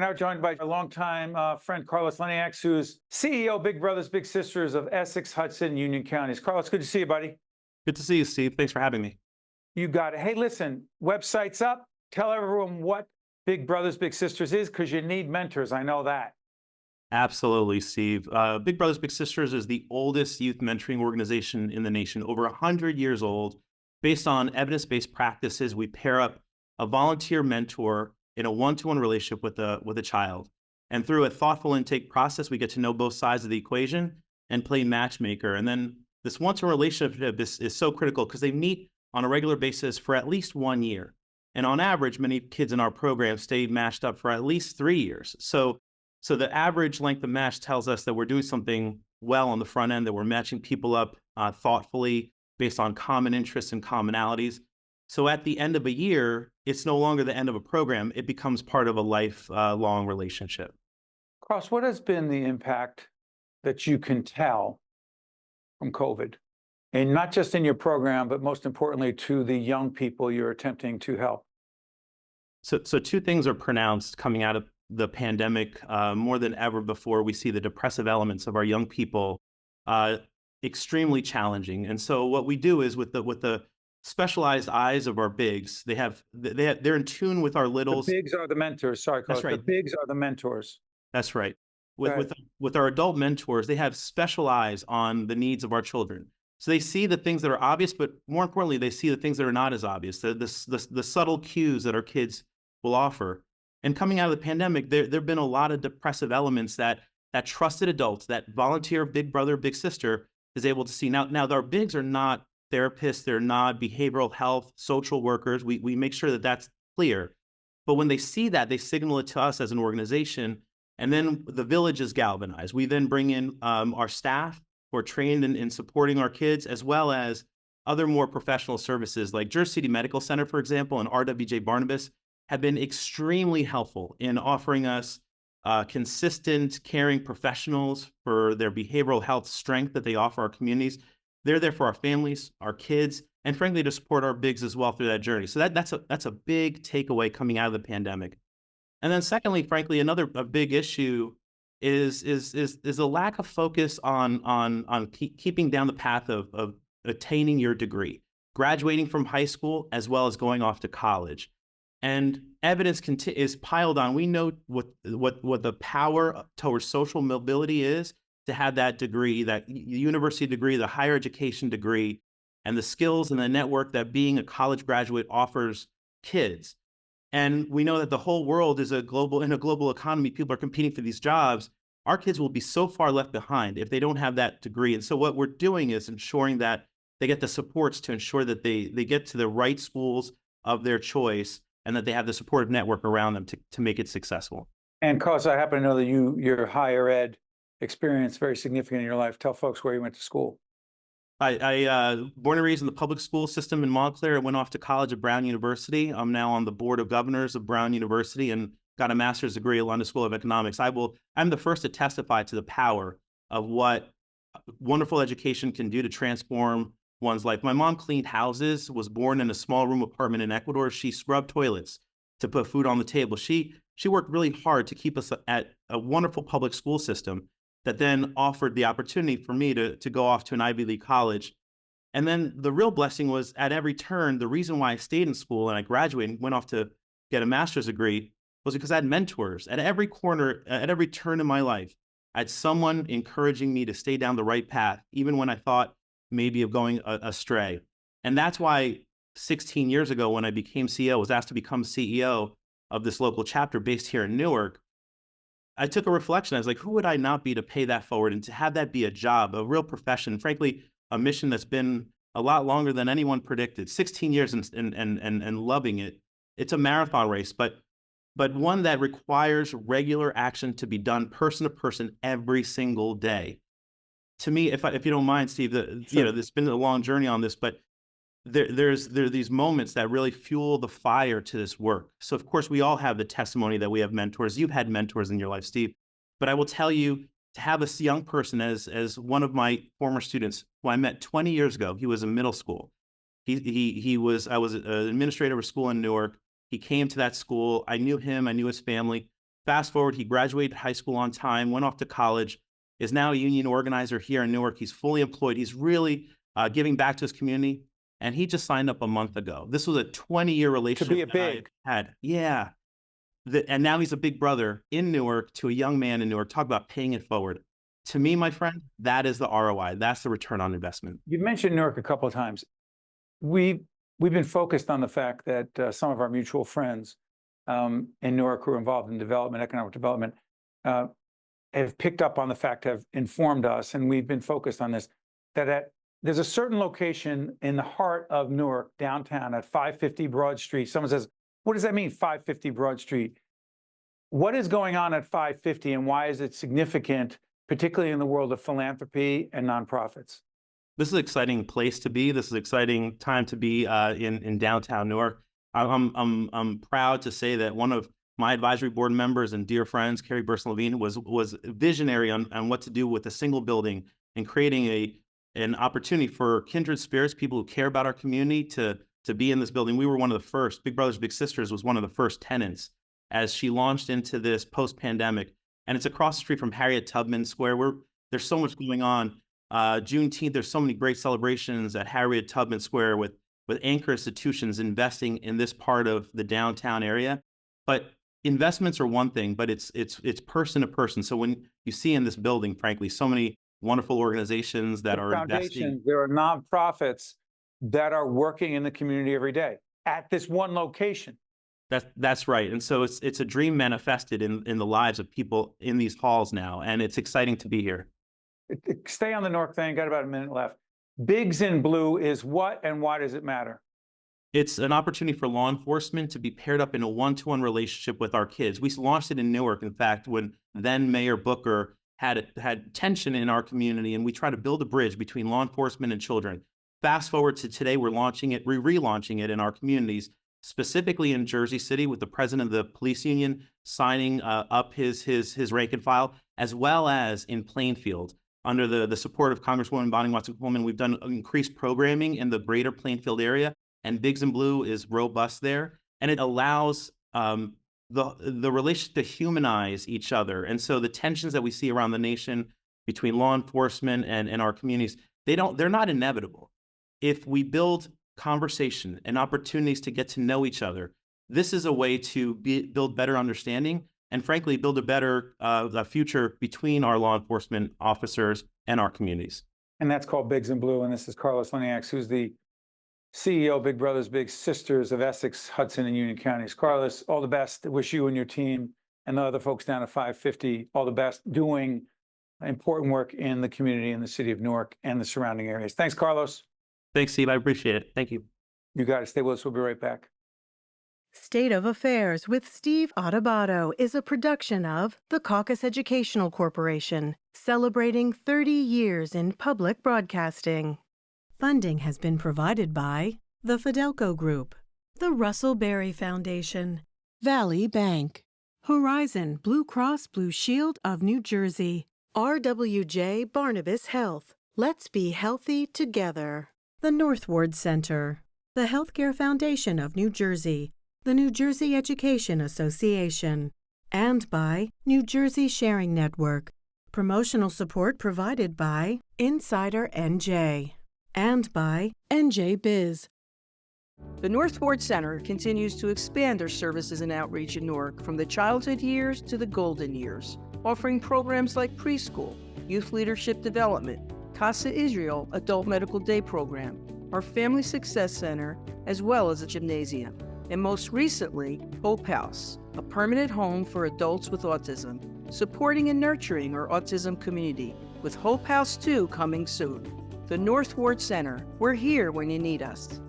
now joined by a longtime friend, Carlos Lejnieks, who's CEO, Big Brothers Big Sisters of Essex, Hudson, Union Counties. Carlos, good to see you, buddy. Good to see you, Steve. Thanks for having me. You got it. Hey, listen, website's up. Tell everyone what Big Brothers Big Sisters is, because you need mentors. I know that. Absolutely, Steve. Big Brothers Big Sisters is the oldest youth mentoring organization in the nation, over 100 years old. Based on evidence-based practices, we pair up a volunteer mentor in a one-to-one relationship with a child. And through a thoughtful intake process, we get to know both sides of the equation and play matchmaker. And then this one-to-one relationship is so critical because they meet on a regular basis for at least 1 year. And on average, many kids in our program stay matched up for at least 3 years. So the average length of match tells us that we're doing something well on the front end, that we're matching people up thoughtfully based on common interests and commonalities. So at the end of a year, it's no longer the end of a program. It becomes part of a lifelong relationship. Carlos, what has been the impact that you can tell from COVID? And not just in your program, but most importantly to the young people you're attempting to help. So two things are pronounced coming out of the pandemic. More than ever before, we see the depressive elements of our young people extremely challenging. And so what we do is with the specialized eyes of our bigs, they're in tune with our littles. The bigs are the mentors. Sorry, Carlos. That's right. The bigs are the mentors. That's right. Right. With our adult mentors, they have special eyes on the needs of our children. So they see the things that are obvious, but more importantly, they see the things that are not as obvious, the subtle cues that our kids will offer. And coming out of the pandemic, there have been a lot of depressive elements that trusted adults, that volunteer big brother, big sister is able to see. Now our bigs are not therapists, they're not behavioral health, social workers. We make sure that that's clear. But when they see that, they signal it to us as an organization, and then the village is galvanized. We then bring in our staff who are trained in supporting our kids, as well as other more professional services like Jersey City Medical Center, for example, and RWJ Barnabas have been extremely helpful in offering us consistent, caring professionals for their behavioral health strength that they offer our communities. They're there for our families, our kids, and frankly, to support our bigs as well through that journey. So that's a big takeaway coming out of the pandemic. And then secondly, frankly, a big issue is a lack of focus on keeping down the path of attaining your degree, graduating from high school, as well as going off to college. And evidence is piled on. We know what the power towards social mobility is, to have that degree, that university degree, the higher education degree, and the skills and the network that being a college graduate offers kids. And we know that the whole world is in a global economy. People are competing for these jobs. Our kids will be so far left behind if they don't have that degree. And so what we're doing is ensuring that they get the supports to ensure that they get to the right schools of their choice, and that they have the supportive network around them to make it successful. And Carlos, I happen to know that your higher ed experience very significant in your life. Tell folks where you went to school. I born and raised in the public school system in Montclair. I went off to college at Brown University. I'm now on the board of governors of Brown University and got a master's degree at London School of Economics. I'm the first to testify to the power of what wonderful education can do to transform one's life. My mom cleaned houses, was born in a small room apartment in Ecuador. She scrubbed toilets to put food on the table. She worked really hard to keep us at a wonderful public school system that then offered the opportunity for me to go off to an Ivy League college. And then the real blessing was at every turn, the reason why I stayed in school and I graduated and went off to get a master's degree was because I had mentors. At every corner, at every turn in my life, I had someone encouraging me to stay down the right path, even when I thought maybe of going astray. And that's why 16 years ago, when I became CEO, was asked to become CEO of this local chapter based here in Newark, I took a reflection. I was like, who would I not be to pay that forward and to have that be a job, a real profession, frankly, a mission that's been a lot longer than anyone predicted, 16 years and loving it. It's a marathon race, but one that requires regular action to be done person to person every single day. To me, if you don't mind, Steve, Sure. There's been a long journey on this, but there are these moments that really fuel the fire to this work. So of course, we all have the testimony that we have mentors. You've had mentors in your life, Steve. But I will tell you, to have this young person as one of my former students who I met 20 years ago, he was in middle school. I was an administrator of a school in Newark. He came to that school. I knew him. I knew his family. Fast forward, he graduated high school on time, went off to college, is now a union organizer here in Newark. He's fully employed. He's really giving back to his community. And he just signed up a month ago. This was a 20-year relationship. To be a big. I had. Yeah. And now he's a big brother in Newark to a young man in Newark. Talk about paying it forward. To me, my friend, that is the ROI. That's the return on investment. You've mentioned Newark a couple of times. We've been focused on the fact that some of our mutual friends in Newark who are involved in development, economic development, have picked up on the fact, have informed us, and we've been focused on this, that there's a certain location in the heart of Newark, downtown at 550 Broad Street. Someone says, what does that mean, 550 Broad Street? What is going on at 550 and why is it significant, particularly in the world of philanthropy and nonprofits? This is an exciting place to be. This is an exciting time to be in downtown Newark. I'm proud to say that one of my advisory board members and dear friends, Carrie Burson-Levine, was visionary on what to do with a single building and creating an opportunity for kindred spirits, people who care about our community, to be in this building. We were one of the first. Big Brothers Big Sisters was one of the first tenants as she launched into this post-pandemic. And it's across the street from Harriet Tubman Square. There's so much going on. Juneteenth, there's so many great celebrations at Harriet Tubman Square with anchor institutions investing in this part of the downtown area. But investments are one thing, but it's person to person. So when you see in this building, frankly, so many wonderful organizations that are investing. There are nonprofits that are working in the community every day at this one location. That's right. And so it's a dream manifested in the lives of people in these halls now. And it's exciting to be here. Stay on the Newark thing. Got about a minute left. Bigs in Blue is what and why does it matter? It's an opportunity for law enforcement to be paired up in a one-to-one relationship with our kids. We launched it in Newark, in fact, when then Mayor Booker had tension in our community, and we try to build a bridge between law enforcement and children. Fast forward to today, we're relaunching it in our communities, specifically in Jersey City with the president of the police union signing up his rank and file, as well as in Plainfield. Under the support of Congresswoman Bonnie Watson-Coleman, we've done increased programming in the greater Plainfield area, and Bigs in Blue is robust there. And it allows the relationship to humanize each other. And so the tensions that we see around the nation between law enforcement and our communities, they're not inevitable. If we build conversation and opportunities to get to know each other, this is a way to build better understanding and frankly, build a better future between our law enforcement officers and our communities. And that's called Bigs in Blue. And this is Carlos Lejnieks, who's the CEO of Big Brothers Big Sisters of Essex, Hudson, and Union Counties. Carlos, all the best. I wish you and your team and the other folks down at 550 all the best doing important work in the community in the city of Newark and the surrounding areas. Thanks, Carlos. Thanks, Steve. I appreciate it. Thank you. You got it. Stay with us. We'll be right back. State of Affairs with Steve Adubato is a production of the Caucus Educational Corporation, celebrating 30 years in public broadcasting. Funding has been provided by the Fidelco Group, the Russell Berry Foundation, Valley Bank, Horizon Blue Cross Blue Shield of New Jersey, RWJ Barnabas Health. Let's be healthy together. The Northward Center, the Healthcare Foundation of New Jersey, the New Jersey Education Association, and by New Jersey Sharing Network. Promotional support provided by Insider NJ and by NJ Biz. The Northward Center continues to expand their services and outreach in Newark from the childhood years to the golden years, offering programs like preschool, youth leadership development, Casa Israel Adult Medical Day Program, our Family Success Center, as well as a gymnasium. And most recently, Hope House, a permanent home for adults with autism, supporting and nurturing our autism community, with Hope House 2 coming soon. The Northward Center, we're here when you need us.